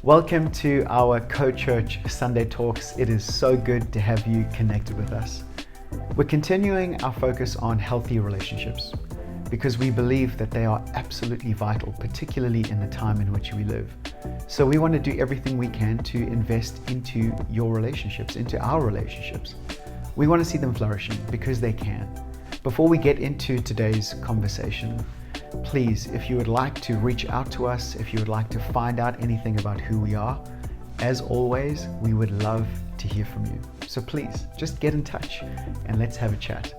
Welcome to our Co-Church Sunday Talks. It is so good to have you connected with us. We're continuing our focus on healthy relationships because we believe that they are absolutely vital, particularly in the time in which we live. So we want to do everything we can to invest into your relationships, into our relationships. We want to see them flourishing because they can. Before we get into today's conversation, please, if you would like to reach out to us, if you would like to find out anything about who we are, as always, we would love to hear from you. So please, just get in touch and let's have a chat.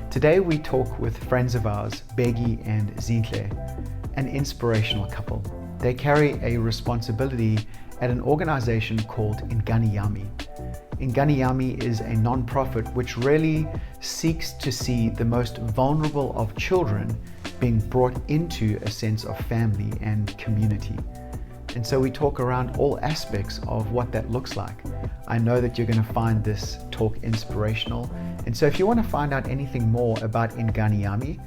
Today we talk with friends of ours, Bheki and Zi, an inspirational couple. They carry a responsibility at an organization called Inganiyami. Inganiyami is a non-profit which really seeks to see the most vulnerable of children being brought into a sense of family and community. And so we talk around all aspects of what that looks like. I know that you're going to find this talk inspirational. And so if you want to find out anything more about Inganiyami,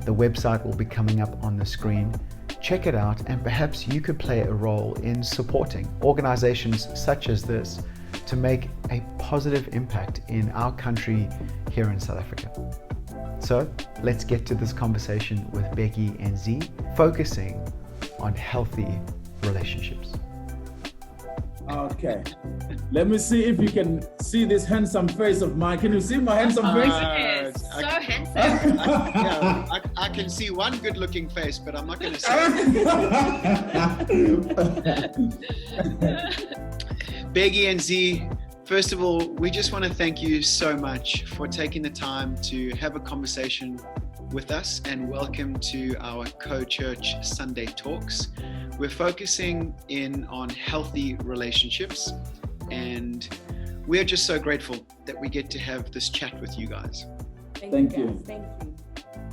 the website will be coming up on the screen. Check it out, and perhaps you could play a role in supporting organizations such as this to make a positive impact in our country here in South Africa. So let's get to this conversation with Bheki and Zi, focusing on healthy relationships. Okay, let me see if you can see this handsome face of mine. Can you see my handsome face? Yes, so handsome. I can see one good-looking face, but I'm not going to say Bheki and Zi, first of all, we just want to thank you so much for taking the time to have a conversation with us, and welcome to our Co-Church Sunday Talks. We're focusing in on healthy relationships, and we're just so grateful that we get to have this chat with you guys. Thank you. Thank you.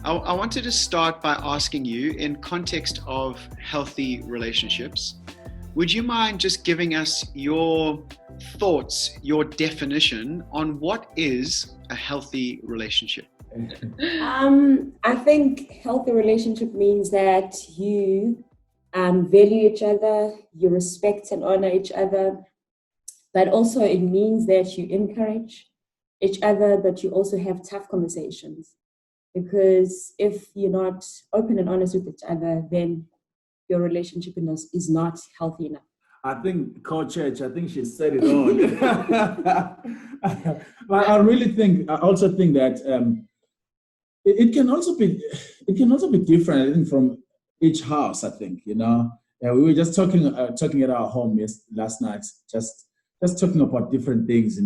I wanted to start by asking you, in context of healthy relationships, would you mind just giving us your thoughts, your definition on what is a healthy relationship? I think healthy relationship means that you value each other, you respect and honor each other, but also it means that you encourage each other, but you also have tough conversations. Because if you're not open and honest with each other, then your relationship is not healthy enough. I think Co-Church, I think she said it all. But I also think that it can also be different, I think, from each house. I think, we were just talking at our home last night, just talking about different things.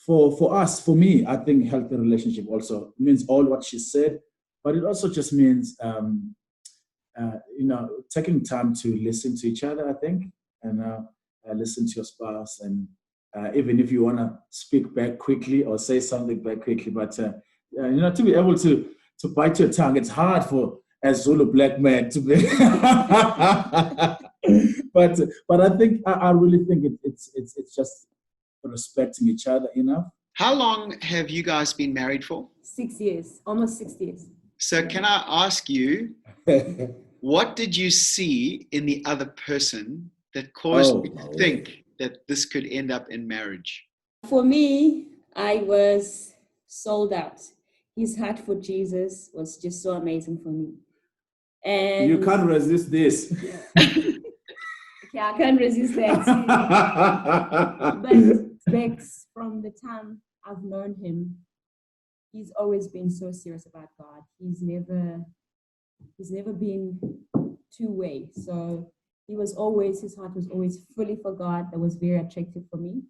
For us, for me, I think healthy relationship also means all what she said, but it also just means taking time to listen to each other, I think, and listen to your spouse, and even if you want to speak back quickly or say something back quickly, but to be able to bite your tongue. It's hard for a Zulu black man to be. but I think I really think it's just respecting each other enough. How long have you guys been married for? 6 years, almost 6 years. So can I ask you, what did you see in the other person that caused you to think that this could end up in marriage? For me, I was sold out. His heart for Jesus was just so amazing for me. And you can't resist this. Yeah, I can't resist that. But Bex, from the time I've known him, he's always been so serious about God. He's never been two-way. So his heart was always fully for God. That was very attractive for me.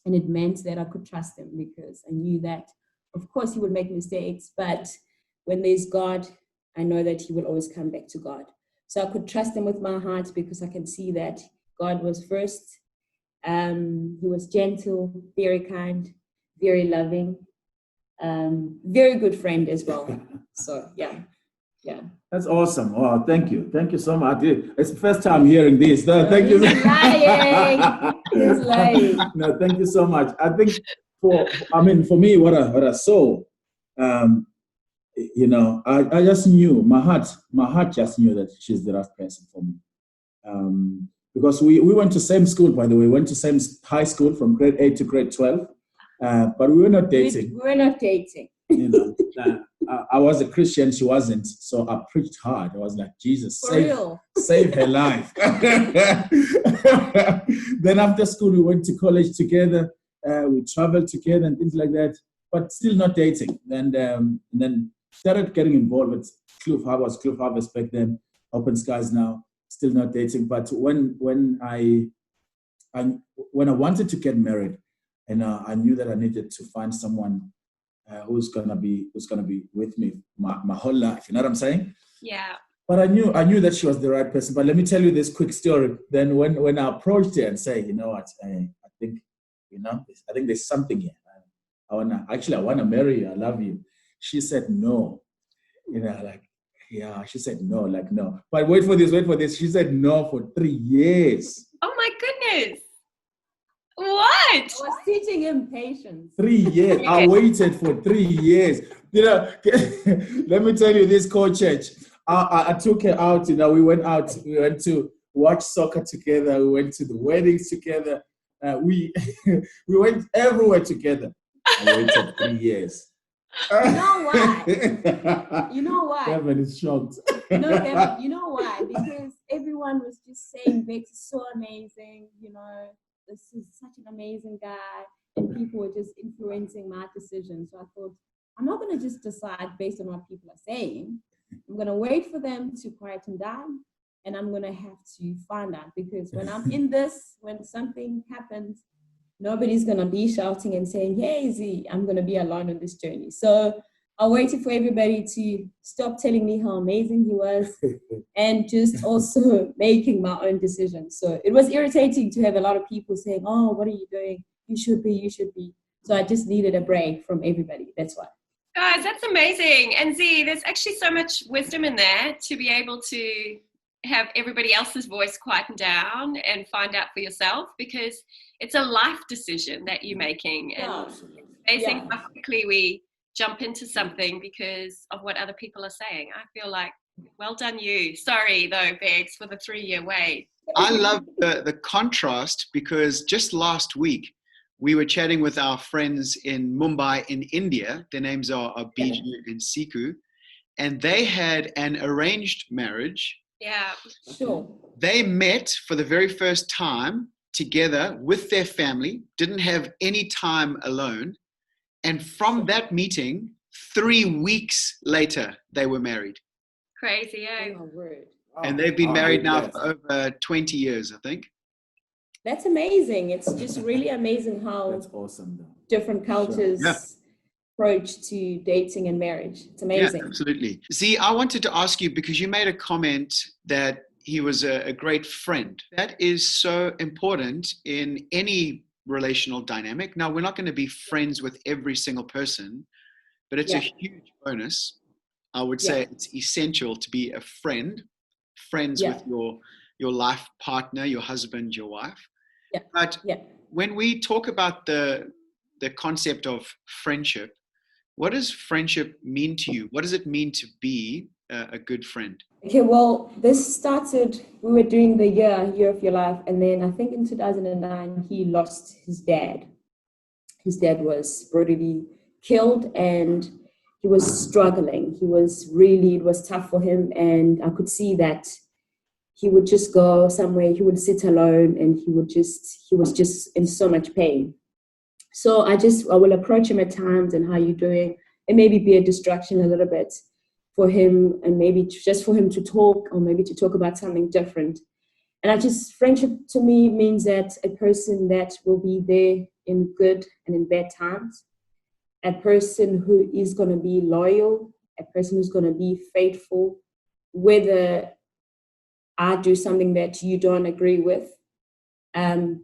And it meant that I could trust him because I knew that, of course, he would make mistakes, but when there's God, I know that he will always come back to God. So I could trust him with my heart because I can see that God was first. He was gentle, very kind, very loving, very good friend as well. So, yeah. That's awesome. Oh, thank you. Thank you so much. It's the first time hearing this. No, thank you. He's lying. He's lying. No, thank you so much. I think for me, what I saw, I just knew, my heart just knew that she's the right person for me. Because we went to same school, by the way. We went to same high school from grade 8 to grade 12. But we were not dating. We were not dating. You know, I was a Christian, she wasn't. So I preached hard. I was like, Jesus, save her life. Then after school, we went to college together. We traveled together and things like that, but still not dating. And then started getting involved with Kloof Harvest back then, Open Skies now, still not dating. But when I wanted to get married, and I knew that I needed to find someone who's gonna be with me my whole life. You know what I'm saying? Yeah. But I knew that she was the right person. But let me tell you this quick story. Then when I approached her and say, you know what, I think there's something here. I wanna marry you. I love you. She said no. You know, like, yeah. She said no, like no. But wait for this. She said no for 3 years. Oh my goodness. What? I was teaching him patience. 3 years. I waited for 3 years. You know, let me tell you this, co-church. I took her out. You know, we went to watch soccer together. We went to the weddings together. We went everywhere together. I waited 3 years. You know why? You know why? Bevan is shocked. No, Bevan, you know why? Because everyone was just saying Bex is so amazing, you know, this is such an amazing guy, and people were just influencing my decision. So I thought, I'm not going to just decide based on what people are saying. I'm going to wait for them to quieten down, and I'm going to have to find out, because when I'm in this, when something happens, nobody's going to be shouting and saying, hey, Z, I'm going to be alone on this journey. So I waited for everybody to stop telling me how amazing he was and just also making my own decisions. So it was irritating to have a lot of people saying, oh, what are you doing? You should be. So I just needed a break from everybody. That's why. Guys, that's amazing. And Z, there's actually so much wisdom in there to be able to have everybody else's voice quieten down and find out for yourself, because it's a life decision that you're making. And amazing how quickly we jump into something because of what other people are saying. I feel like, well done you. Sorry though, Begs, for the 3-year wait. I love the contrast, because just last week we were chatting with our friends in Mumbai in India. Their names are Biju and Siku, and they had an arranged marriage. Yeah. Sure. They met for the very first time together with their family, didn't have any time alone. And from that meeting, 3 weeks later, they were married. Crazy, eh? Oh, word. And they've been married now for over 20 years, I think. That's amazing. It's just really amazing how That's awesome, though. different cultures approach to dating and marriage. It's amazing. Yeah, absolutely. Z, I wanted to ask you, because you made a comment that he was a great friend. That is so important in any relational dynamic. Now, we're not going to be friends with every single person, but it's a huge bonus. I would say it's essential to be a friends with your life partner, your husband, your wife. Yeah. But when we talk about the concept of friendship, what does friendship mean to you? What does it mean to be a good friend? Okay, well, this started, we were doing the year of your life, and then I think in 2009, he lost his dad. His dad was brutally killed, and he was struggling. It was tough for him, and I could see that he would just go somewhere, he would sit alone, and he was just in so much pain. So I will approach him at times, and how you doing? And maybe be a distraction a little bit for him, and maybe just for him to talk, or maybe to talk about something different. And friendship to me means that a person that will be there in good and in bad times, a person who is going to be loyal, a person who's going to be faithful, whether I do something that you don't agree with,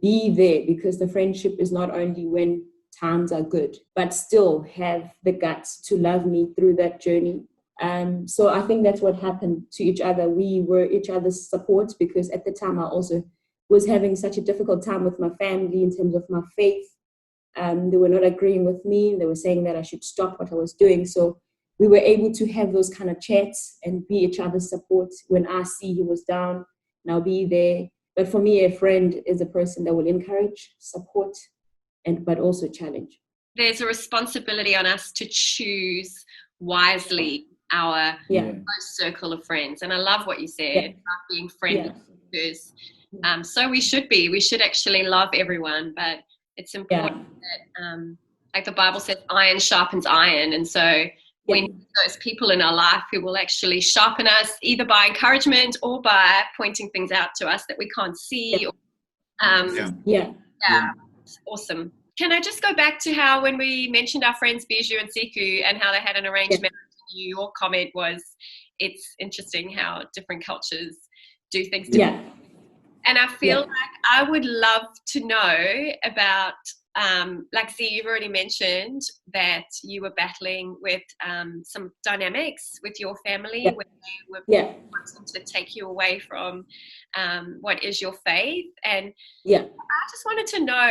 be there, because the friendship is not only when times are good, but still have the guts to love me through that journey. So I think that's what happened to each other. We were each other's support, because at the time I also was having such a difficult time with my family in terms of my faith. They were not agreeing with me. They were saying that I should stop what I was doing. So we were able to have those kind of chats and be each other's support. When I see he was down, and I'll be there. But for me, a friend is a person that will encourage, support, but also challenge. There's a responsibility on us to choose wisely our close circle of friends. And I love what you said about being friendly, because so we should be. We should actually love everyone, but it's important that, like the Bible says, iron sharpens iron. And so we need those people in our life who will actually sharpen us, either by encouragement or by pointing things out to us that we can't see. It's awesome. Can I just go back to how, when we mentioned our friends Bijou and Siku and how they had an arranged marriage, your comment was, it's interesting how different cultures do things differently. And I feel like I would love to know about, like Zi, you've already mentioned that you were battling with some dynamics with your family when they were wanting to take you away from what is your faith. And I just wanted to know,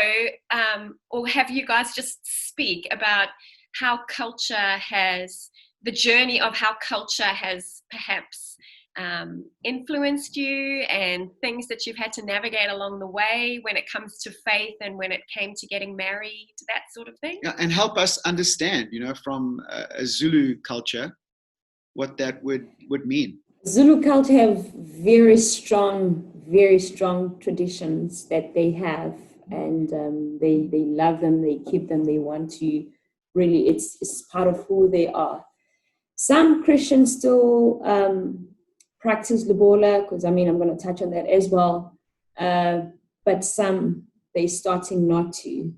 or have you guys just speak about how culture has, the journey of how culture has perhaps influenced you, and things that you've had to navigate along the way when it comes to faith and when it came to getting married, that sort of thing. And help us understand, from a Zulu culture, what that would mean. Zulu culture have very strong traditions that they have, and they love them, they keep them, they want to really, it's part of who they are. Some Christians still practice lobola, because I'm going to touch on that as well, but some, they're starting not to.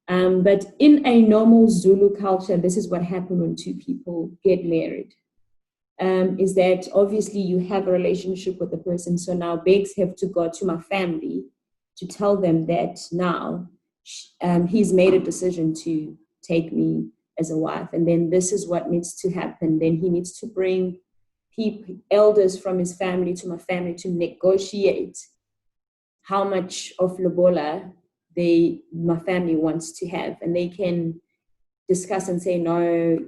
But in a normal Zulu culture, this is what happened when two people get married. Is that obviously you have a relationship with the person, so now Begs have to go to my family to tell them that now he's made a decision to take me as a wife, and then this is what needs to happen. Then he needs to bring elders from his family to my family to negotiate how much of lobola my family wants to have, and they can discuss and say, no,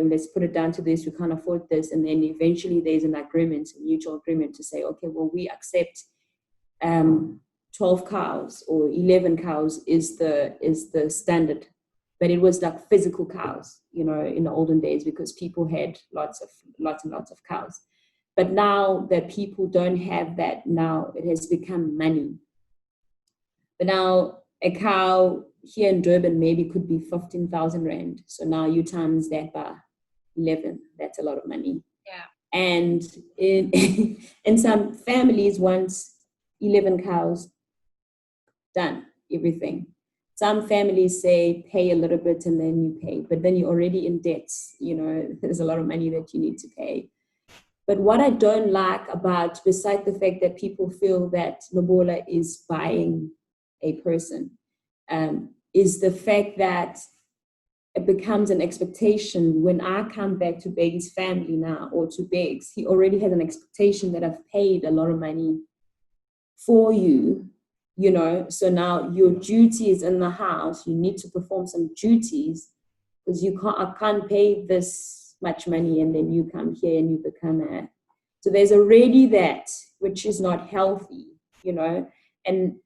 let's put it down to this, we can't afford this, and then eventually there's an agreement, a mutual agreement to say, okay, well, we accept 12 cows or 11 cows is the standard. But it was like physical cows, in the olden days, because people had lots and lots of cows. But now that people don't have that, now it has become money. But now a cow here in Durban maybe could be 15,000 Rand. So now you times that by 11, that's a lot of money. Yeah. And in some families, once 11 cows, done, everything. Some families say pay a little bit and then you pay, but then you're already in debt. There's a lot of money that you need to pay. But what I don't like about, besides the fact that people feel that lobola is buying a person, is the fact that it becomes an expectation. When I come back to Beg's family now, or to Beg's, he already has an expectation that I've paid a lot of money for you. So now your duties in the house, you need to perform some duties, because I can't pay this much money and then you come here and you become so there's already that, which is not healthy, and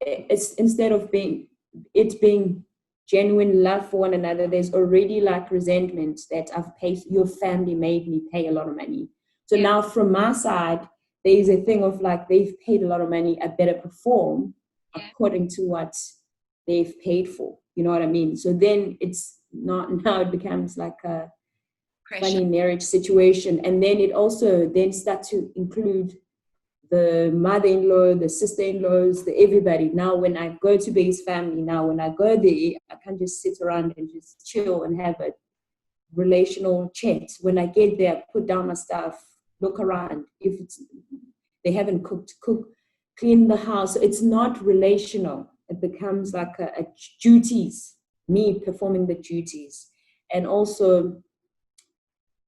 it's, instead of being genuine love for one another, there's already like resentment that I've paid, your family made me pay a lot of money. So now from my side, there's a thing of like, they've paid a lot of money, I better perform according to what they've paid for. You know what I mean? So then it's not, now it becomes like a funny marriage situation. And then it also then starts to include the mother-in-law, the sister-in-laws, everybody. Now when I go to Beg's family, when I go there, I can't just sit around and just chill and have a relational chat. When I get there, put down my stuff, look around. If they haven't cook, clean the house. So it's not relational. It becomes like a duties, me performing the duties, and also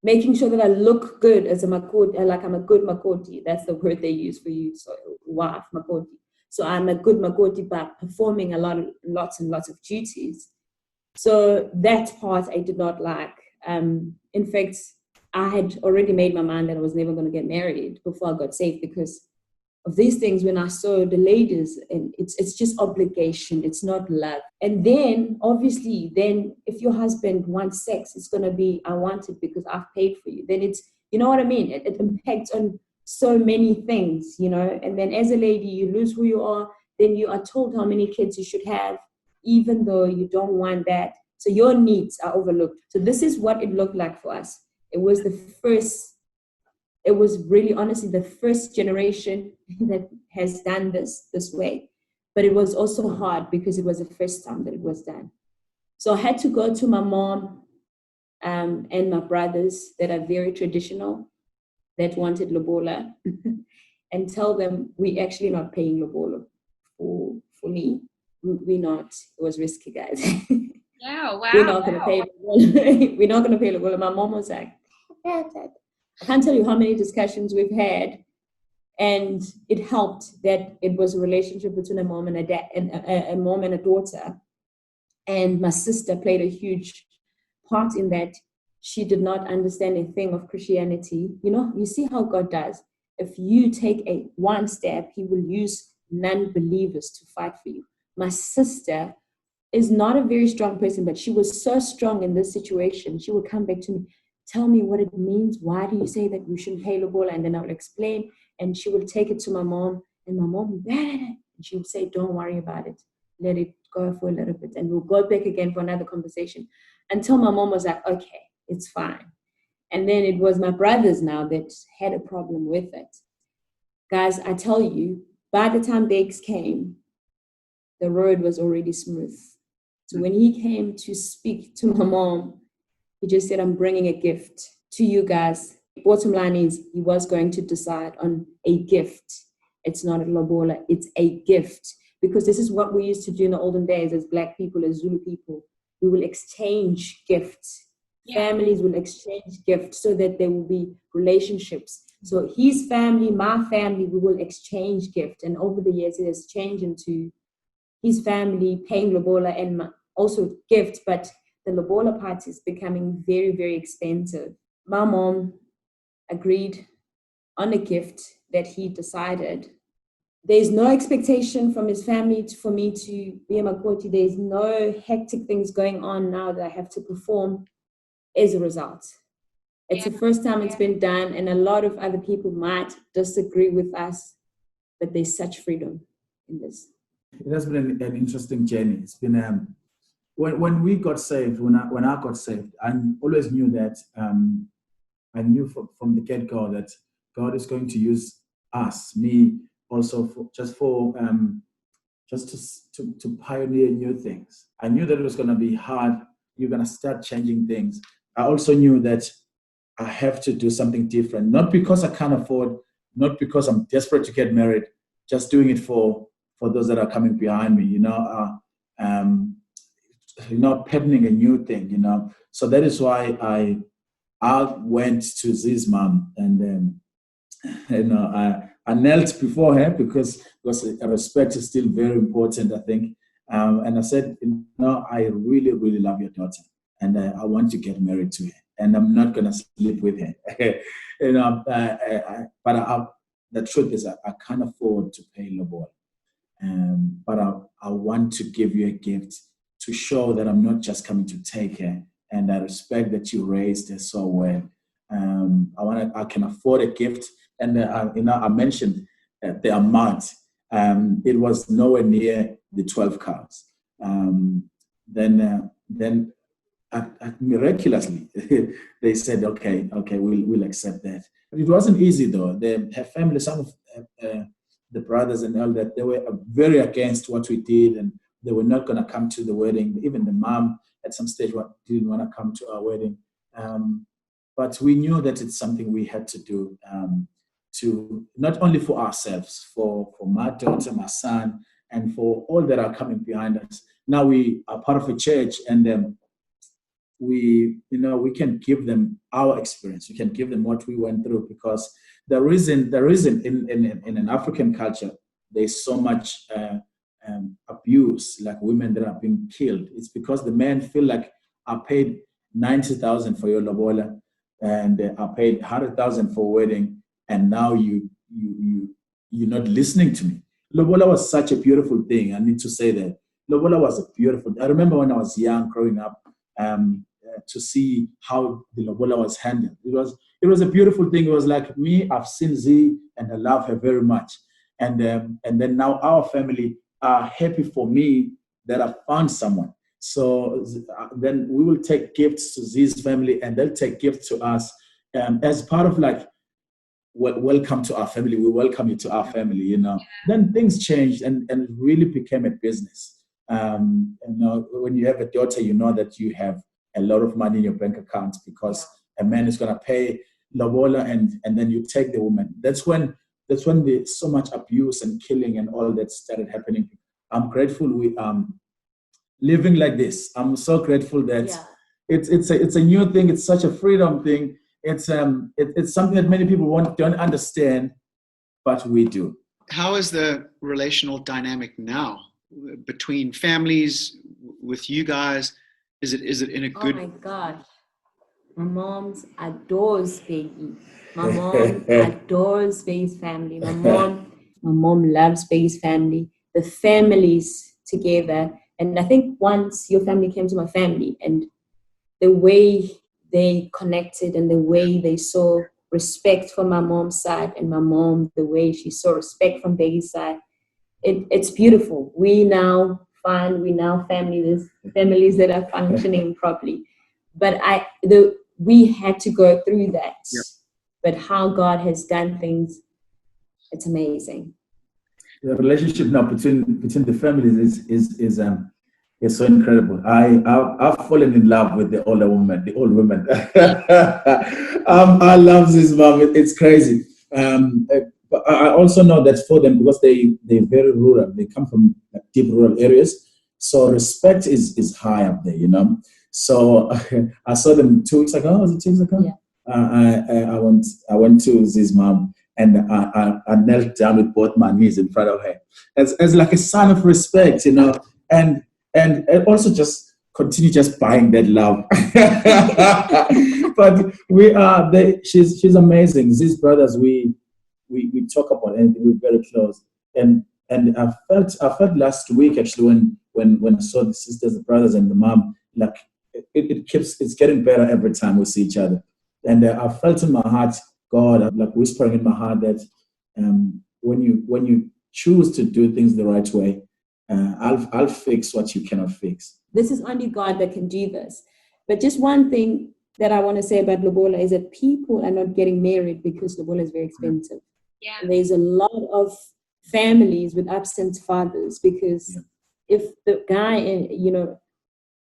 making sure that I look good as a makoti, like I'm a good makoti. That's the word they use for you, so wife, makoti. So I'm a good makoti by performing lots and lots of duties. So that part I did not like. In fact, I had already made my mind that I was never going to get married before I got saved, because of these things when I saw the ladies, and it's just obligation, it's not love. And then obviously, then if your husband wants sex, it's gonna be, I want it because I've paid for you. Then it's, you know what I mean? It impacts on so many things, you know. And then as a lady, you lose who you are. Then you are told how many kids you should have, even though you don't want that. So your needs are overlooked. So this is what it looked like for us. It was really honestly the first generation that has done this way. But it was also hard because it was the first time that it was done. So I had to go to my mom and my brothers that are very traditional, that wanted lobola, and tell them we actually not paying lobola for me. We're not. It was risky, guys. Yeah, wow. We're not going to pay lobola. We're not going to pay lobola. My mom was like, I can't tell you how many discussions we've had, and it helped that it was a relationship between a mom and a dad, and a mom and a daughter. And my sister played a huge part in that. She did not understand a thing of Christianity. You know, you see how God does. If you take one step, he will use non-believers to fight for you. My sister is not a very strong person, but she was so strong in this situation. She would come back to me, tell me what it means. Why do you say that we shouldn't pay lobola? And then I would explain, and she would take it to my mom, and my mom would, and she would say, don't worry about it. Let it go for a little bit. And we'll go back again for another conversation until my mom was like, okay, it's fine. And then it was my brothers now that had a problem with it. Guys, I tell you, by the time Bex came, the road was already smooth. So when he came to speak to my mom, he just said, I'm bringing a gift to you guys. Bottom line is, he was going to decide on a gift. It's not a lobola, it's a gift. Because this is what we used to do in the olden days as Black people, as Zulu people. We will exchange gifts. Yeah. Families will exchange gifts so that there will be relationships. So his family, my family, we will exchange gifts. And over the years, it has changed into his family paying lobola and also gift. But the lobola part is becoming very, very expensive. My mom agreed on a gift that he decided. There's no expectation from his family for me to be a makoti. There's no hectic things going on now that I have to perform as a result. It's the first time it's been done, and a lot of other people might disagree with us, but there's such freedom in this. It has been an interesting journey. It's been when we got saved, when I got saved, I always knew that I knew from the get-go that God is going to use us, me, also to pioneer new things. I knew that it was going to be hard. You're going to start changing things. I also knew that I have to do something different, not because I can't afford, not because I'm desperate to get married, just doing it for those that are coming behind me, patterning a new thing, So that is why I went to Zi's mom, and I knelt before her because respect is still very important, I think. And I said, I really, really love your daughter, and I want to get married to her, and I'm not going to sleep with her. But the truth is, I can't afford to pay lobola. But I want to give you a gift to show that I'm not just coming to take her, and I respect that you raised her so well. I can afford a gift. And I mentioned the amount. It was nowhere near the 12 cars. Then miraculously, they said, okay, we'll accept that. It wasn't easy though. Her family, some of the brothers and all that, they were very against what we did, and they were not going to come to the wedding. Even the mom at some stage didn't want to come to our wedding. But we knew that it's something we had to do. To not only for ourselves, for my daughter, my son, and for all that are coming behind us. Now we are part of a church, and we can give them our experience. We can give them what we went through, because the reason in an African culture there's so much abuse, like women that are being killed. It's because the men feel like, I paid 90,000 for your lobola, and I paid 100,000 for a wedding. And now you you're not listening to me. Lobola was such a beautiful thing. I need to say that. Lobola was a beautiful. I remember when I was young, growing up, to see how the lobola was handled. It was a beautiful thing. It was like me. I've seen Z, and I love her very much. And then now our family are happy for me that I found someone. So then we will take gifts to Z's family, and they'll take gifts to us, as part of like, welcome to our family. We welcome you to our family. Then things changed, and it really became a business. When you have a daughter, you know that you have a lot of money in your bank account because a man is going to pay lobola, and then you take the woman. That's when there's so much abuse and killing and all that started happening. I'm grateful we living like this. I'm so grateful that it's a new thing. It's such a freedom thing. It's something that many people don't understand, but we do. How is the relational dynamic now between families, with you guys? Is it in a good? Oh my God, my mom adores Bheki. My mom adores Bheki's family. My mom loves Bheki's family. The families together, and I think once your family came to my family, and the way they connected and the way they saw respect from my mom's side, and my mom, the way she saw respect from Bheki's side, it's beautiful. We now families that are functioning properly. But we had to go through that. Yep. But how God has done things, it's amazing. The relationship now between the families is so incredible. I've fallen in love with the old woman. I love this mom. It's crazy. But I also know that for them, because they're very rural, they come from deep rural areas, so respect is high up there, So I saw them 2 weeks ago. Was it 2 weeks ago? Yeah. I went to Zi's mom, and I knelt down with both my knees in front of her as like a sign of respect, and also just continue just buying that love. But she's amazing. Zi's brothers, we talk about it, and we're very close. And I felt last week actually when I saw the sisters, the brothers, and the mom, like it's getting better every time we see each other. And I felt in my heart, God, like whispering in my heart that when you choose to do things the right way, I'll fix what you cannot fix. This is only God that can do this. But just one thing that I want to say about lobola is that people are not getting married because lobola is very expensive. Yeah. And there's a lot of families with absent fathers because if the guy,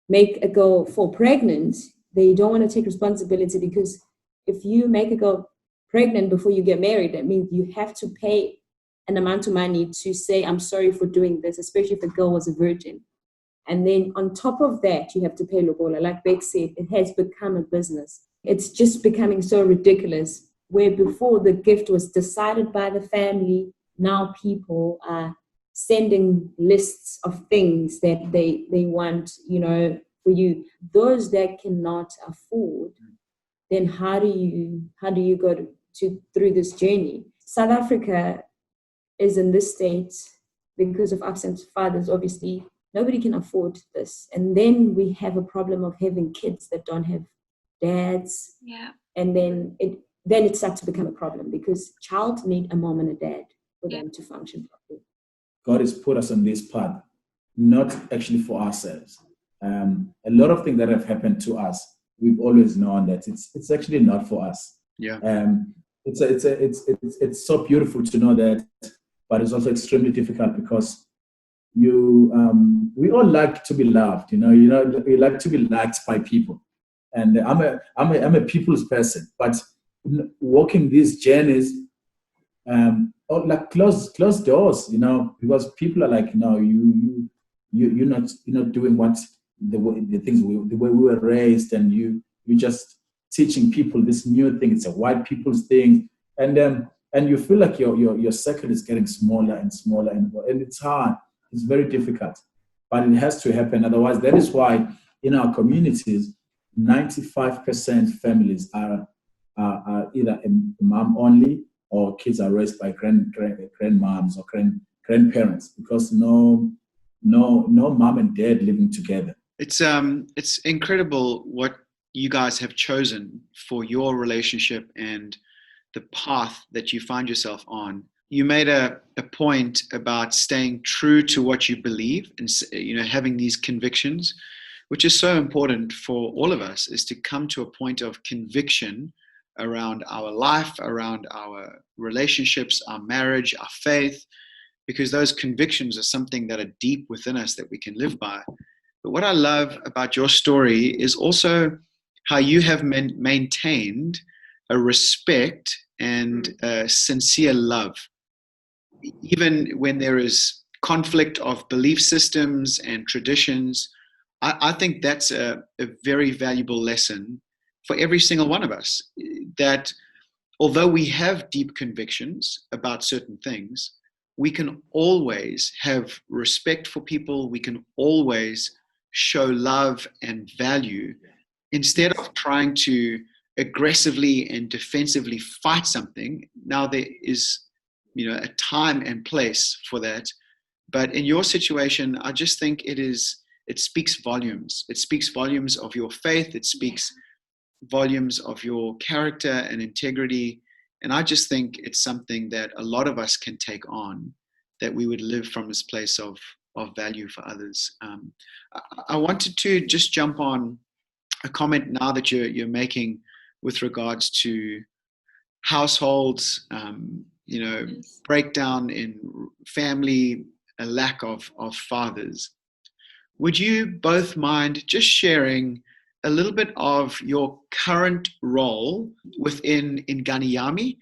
make a girl fall pregnant, they don't want to take responsibility, because if you make a girl pregnant before you get married, that means you have to pay an amount of money to say, I'm sorry for doing this, especially if the girl was a virgin. And then on top of that, you have to pay lobola. Like Beck said, it has become a business. It's just becoming so ridiculous, where before the gift was decided by the family, now people are sending lists of things that they want, for you. Those that cannot afford, then how do you go through this journey? South Africa is in this state because of absent fathers. Obviously, nobody can afford this, and then we have a problem of having kids that don't have dads. Yeah. And then it starts to become a problem, because child need a mom and a dad for them to function properly. God has put us on this path, not actually for ourselves. A lot of things that have happened to us, we've always known that it's actually not for us. Yeah. It's so beautiful to know that, but it's also extremely difficult because we all like to be loved. We like to be liked by people, and I'm a people's person. But walking these journeys, like closed doors, because people are like, no, you're not doing what the way we were raised, and you just teaching people this new thing. It's a white people's thing, and you feel like your circle is getting smaller and smaller, and it's hard. It's very difficult, but it has to happen. Otherwise, that is why in our communities, 95% families are either a mom only or kids are raised by grandmoms or grandparents, because no mom and dad living together. It's incredible what you guys have chosen for your relationship and the path that you find yourself on. You made a point about staying true to what you believe and, you know, having these convictions, which is so important for all of us, is to come to a point of conviction around our life, around our relationships, our marriage, our faith, because those convictions are something that are deep within us that we can live by. But what I love about your story is also how you have maintained a respect and a sincere love. Even when there is conflict of belief systems and traditions, I think that's a very valuable lesson for every single one of us, that although we have deep convictions about certain things, we can always have respect for people. We can always show love and value instead of trying to aggressively and defensively fight something. Now there is, you know, a time and place for that. But in your situation, I just think it speaks volumes. It speaks volumes of your faith. It speaks volumes of your character and integrity. And I just think it's something that a lot of us can take on, that we would live from this place of value for others. I wanted to just jump on a comment now that you're making with regards to households, breakdown in family, a lack of fathers. Would you both mind just sharing a little bit of your current role within Inganiyami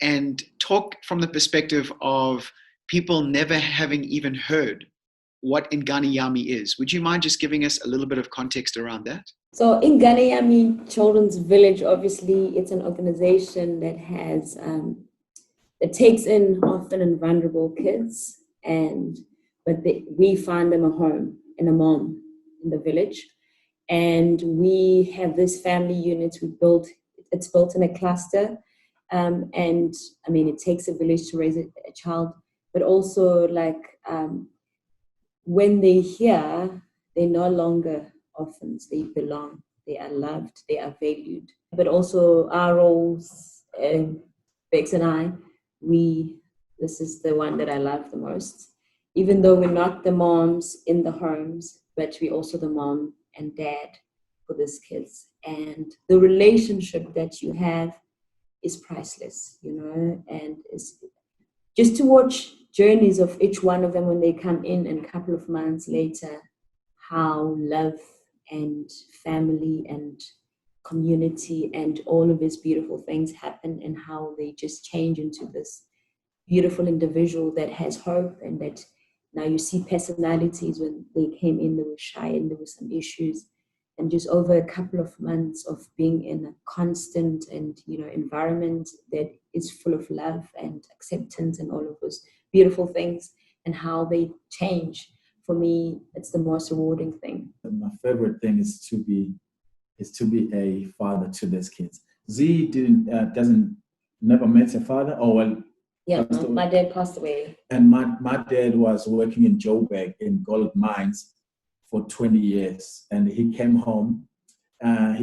and talk from the perspective of people never having even heard what Inganiyami is? Would you mind just giving us a little bit of context around that? So Inganiyami Children's Village, obviously, it's an organization that has that takes in orphan and vulnerable kids, we find them a home and a mom in the village. And we have this family unit it's built in a cluster. And I mean, it takes a village to raise a child, but also when they're here, they're no longer orphans, they belong, they are loved, they are valued. But also our roles, Bex and I, this is the one that I love the most. Even though we're not the moms in the homes, but we're also the mom and dad for these kids. And the relationship that you have is priceless, you know, and it's just to watch journeys of each one of them when they come in and a couple of months later, how love and family and community and all of these beautiful things happen, and how they just change into this beautiful individual that has hope, and that now you see personalities. When they came in, they were shy and there were some issues, and just over a couple of months of being in a constant and, you know, environment that is full of love and acceptance and all of those beautiful things, and how they change. For me, it's the most rewarding thing. My favorite thing is to be a father to these kids. Z never met a father. Oh well. Yeah, my dad passed away. And my dad was working in Joburg in gold mines for 20 years, and he came home. I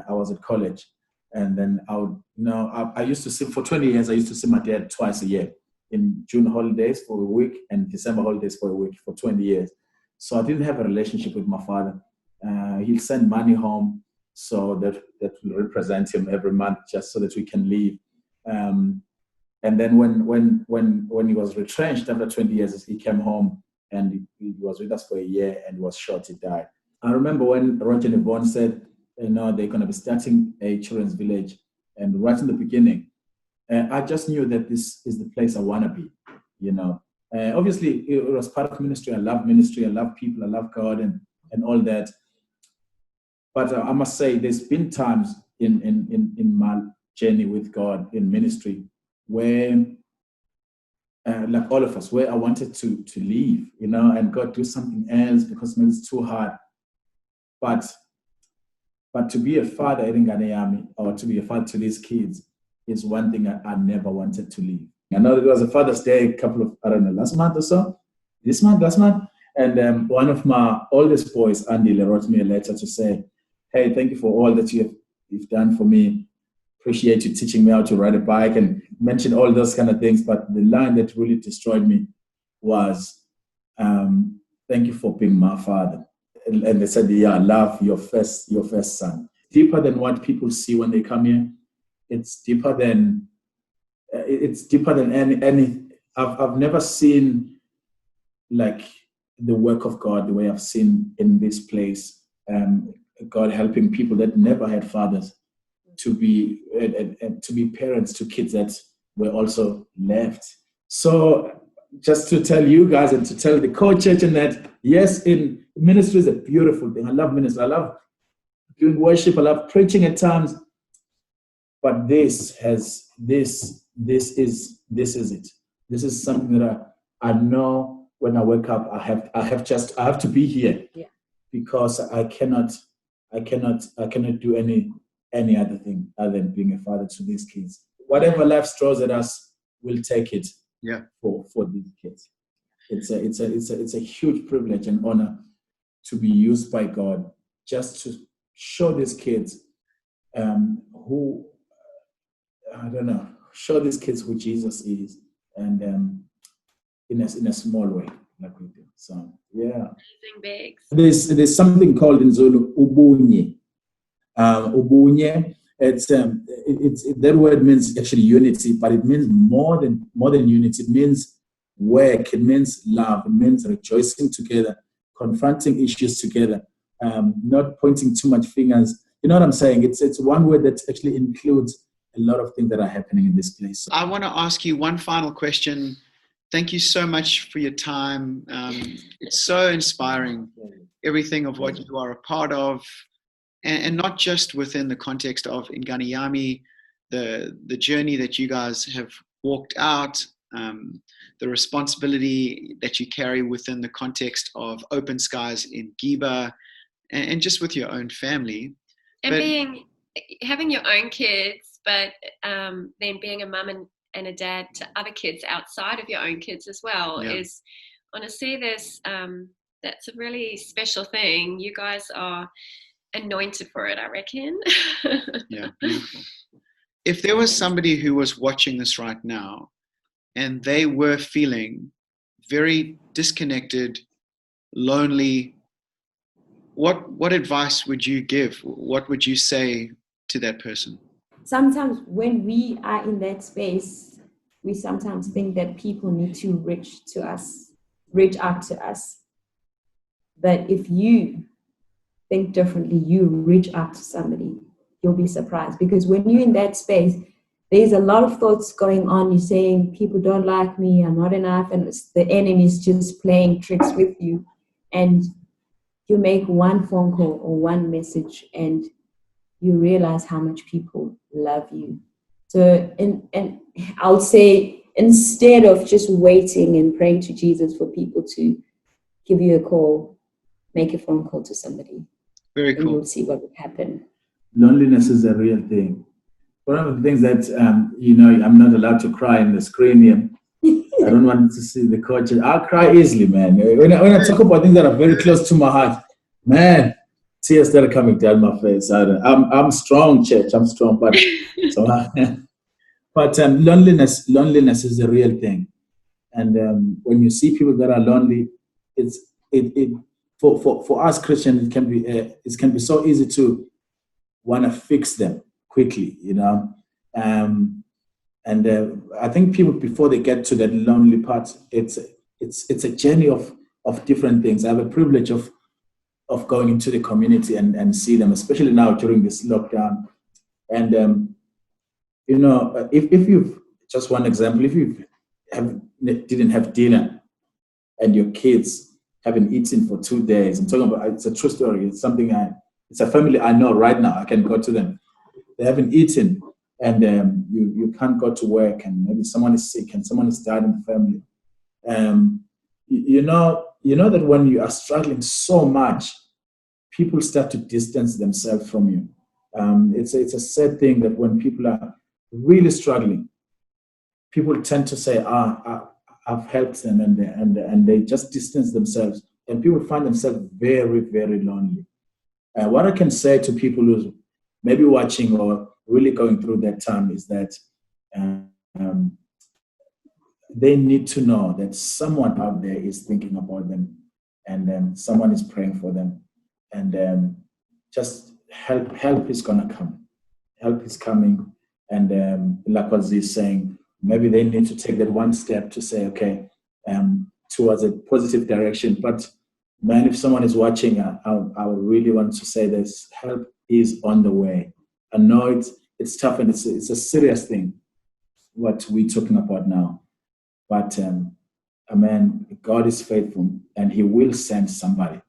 was at college, and then I used to see, for 20 years, I used to see my dad twice a year, in June holidays for a week and December holidays for a week for 20 years. So I didn't have a relationship with my father. He'll send money home so that will represent him every month, just so that we can live. And then when he was retrenched after 20 years, he came home and he was with us for a year and was shot. He died. I remember when Roger and Yvonne said, they're going to be starting a children's village, and right in the beginning, I just knew that this is the place I want to be. You know, obviously it was part of ministry. I love ministry. I love people. I love God and all that. But I must say, there's been times in my journey with God in ministry where, like all of us, where I wanted to leave, you know, and God do something else because maybe it's too hard. But to be a father at Inganiyami, or to be a father to these kids, is one thing I never wanted to leave. I know it was a Father's Day last month or so, last month. And one of my oldest boys, Andy, wrote me a letter to say, hey, thank you for all that you've done for me. Appreciate you teaching me how to ride a bike, and mention all those kind of things. But the line that really destroyed me was, thank you for being my father. And they said, yeah, I love your first son. Deeper than what people see when they come here. It's deeper than any. I've never seen like the work of God the way I've seen in this place. God helping people that never had fathers to be parents to kids that were also left. So just to tell you guys and to tell the co-church, and that yes, in ministry is a beautiful thing. I love ministry. I love doing worship. I love preaching at times. But this is it. This is something that I know when I wake up, I have to be here, because I cannot do any other thing other than being a father to these kids. Whatever life throws at us, we'll take it. Yeah. For these kids, it's a huge privilege and honor to be used by God just to show these kids show these kids who Jesus is, and in a small way, like we do. So yeah. Amazing, Bex. There's something called in Zulu ubunye. Ubunye. It's that word means actually unity, but it means more than unity. It means work. It means love. It means rejoicing together, confronting issues together, not pointing too much fingers. You know what I'm saying? It's one word that actually includes a lot of things that are happening in this place. I want to ask you one final question. Thank you so much for your time. It's so inspiring, everything of what you are a part of, and not just within the context of Inganiyami, the journey that you guys have walked out, the responsibility that you carry within the context of Open Skies in Giba, and just with your own family. And having your own kids, but then being a mum and a dad to other kids outside of your own kids as well is, I want to see this, that's a really special thing. You guys are anointed for it, I reckon. Yeah, beautiful. If there was somebody who was watching this right now and they were feeling very disconnected, lonely, what advice would you give? What would you say to that person? Sometimes when we are in that space, we sometimes think that people need to reach out to us. But if you think differently, you reach out to somebody, you'll be surprised. Because when you're in that space, there's a lot of thoughts going on. You're saying, people don't like me, I'm not enough, and the enemy's just playing tricks with you. And you make one phone call or one message and you realize how much people love you. So, and I would say, instead of just waiting and praying to Jesus for people to give you a call, make a phone call to somebody. Very cool. And you'll see what will happen. Loneliness is a real thing. One of the things that, I'm not allowed to cry in the screen here. I don't want to see the coach. I'll cry easily, man. When I talk about things that are very close to my heart, man, tears that are coming down my face. I'm strong, church. I'm strong, but loneliness is a real thing. And when you see people that are lonely, for us Christians, it can be so easy to want to fix them quickly, And I think people, before they get to that lonely part, it's a journey of different things. I have a privilege of going into the community and see them, especially now during this lockdown. And if you've, just one example, if you didn't have dinner and your kids haven't eaten for 2 days, I'm talking about, it's a true story. It's something it's a family I know right now. I can go to them. They haven't eaten. And you can't go to work, and maybe someone is sick and someone has died in the family. You know that when you are struggling so much, people start to distance themselves from you. It's a sad thing that when people are really struggling, people tend to say, I've helped them, and they just distance themselves, and people find themselves very, very lonely. What I can say to people who's maybe watching or really going through that time is that um, they need to know that someone out there is thinking about them, and someone is praying for them, and just help is gonna come. Help is coming, and like what Z is saying, maybe they need to take that one step to say, okay, towards a positive direction. But man, if someone is watching, I would really want to say this: help is on the way. I know it's tough, and it's a serious thing what we're talking about now. But man, God is faithful, and He will send somebody.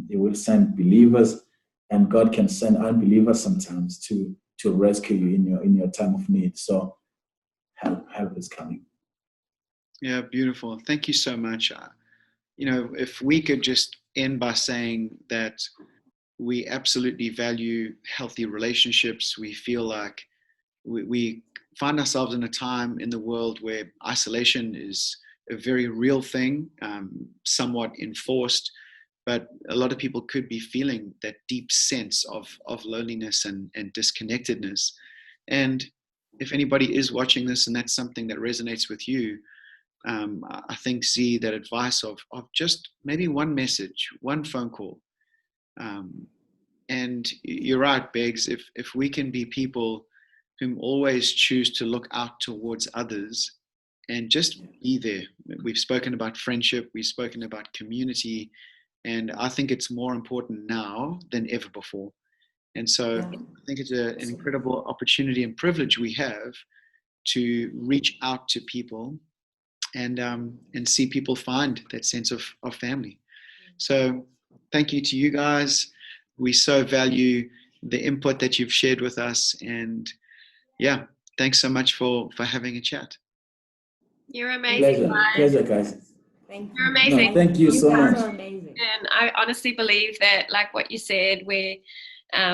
He will send believers, and God can send unbelievers sometimes to rescue you in your time of need. So help is coming. Yeah, beautiful. Thank you so much. If we could just end by saying that we absolutely value healthy relationships. We feel like we find ourselves in a time in the world where isolation is a very real thing, somewhat enforced, but a lot of people could be feeling that deep sense of loneliness and disconnectedness. And if anybody is watching this and that's something that resonates with you, I think, Z, that advice of just maybe one message, one phone call. And you're right, Beggs, if we can be people whom always choose to look out towards others and just be there. We've spoken about friendship, we've spoken about community, and I think it's more important now than ever before. And so I think it's an incredible opportunity and privilege we have to reach out to people and see people find that sense of family. So thank you to you guys. We so value the input that you've shared with us, and yeah, thanks so much for having a chat. You're amazing. Pleasure, guys. Thank you. You're amazing. No, thank you so much. Amazing. And I honestly believe that, like what you said, where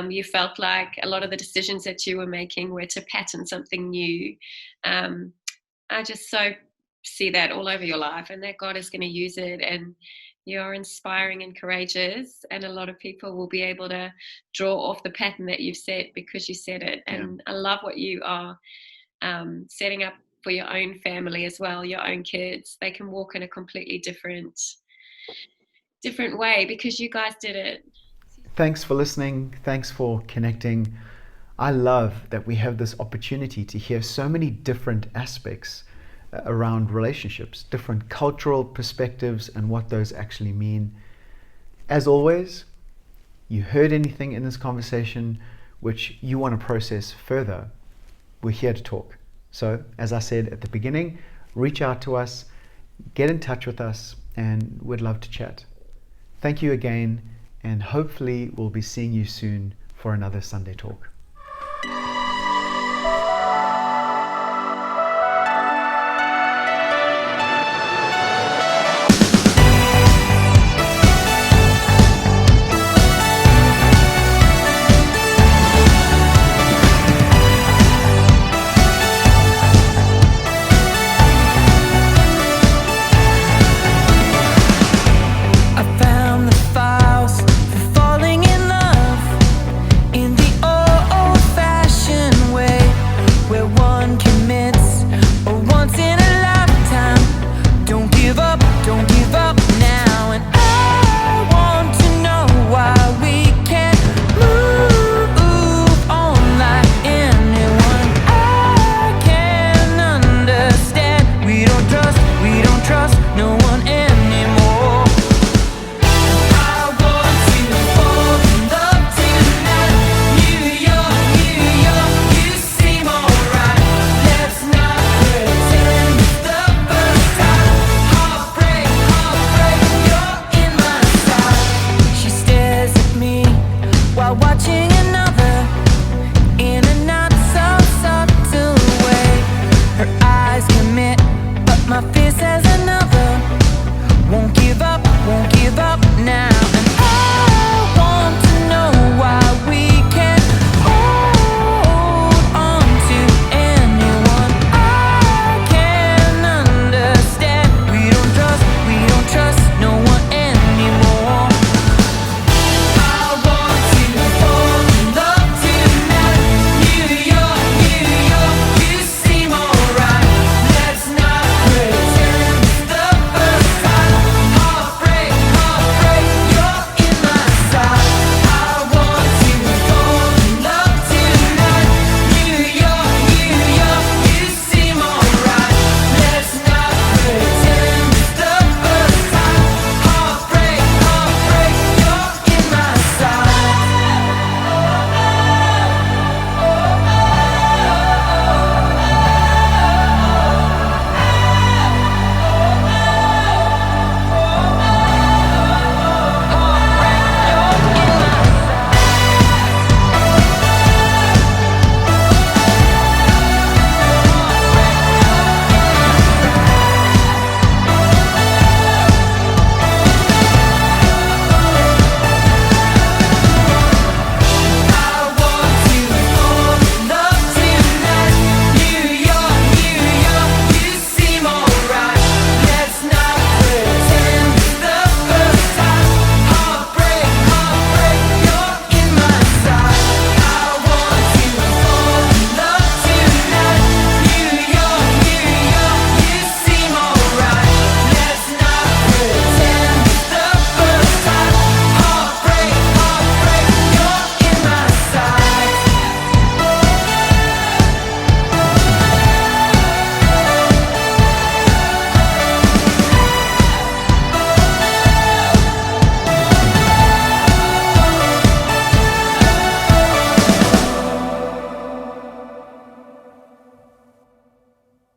you felt like a lot of the decisions that you were making were to pattern something new. I just so see that all over your life, and that God is going to use it, and you're inspiring and courageous, and a lot of people will be able to draw off the pattern that you've set because you said it. And I love what you are setting up for your own family as well, your own kids. They can walk in a completely different way because you guys did it. Thanks for listening. Thanks for connecting. I love that we have this opportunity to hear so many different aspects around relationships, different cultural perspectives and what those actually mean. As always, you heard anything in this conversation which you want to process further, we're here to talk. So, as I said at the beginning, reach out to us, get in touch with us, and we'd love to chat. Thank you again, and hopefully we'll be seeing you soon for another Sunday Talk.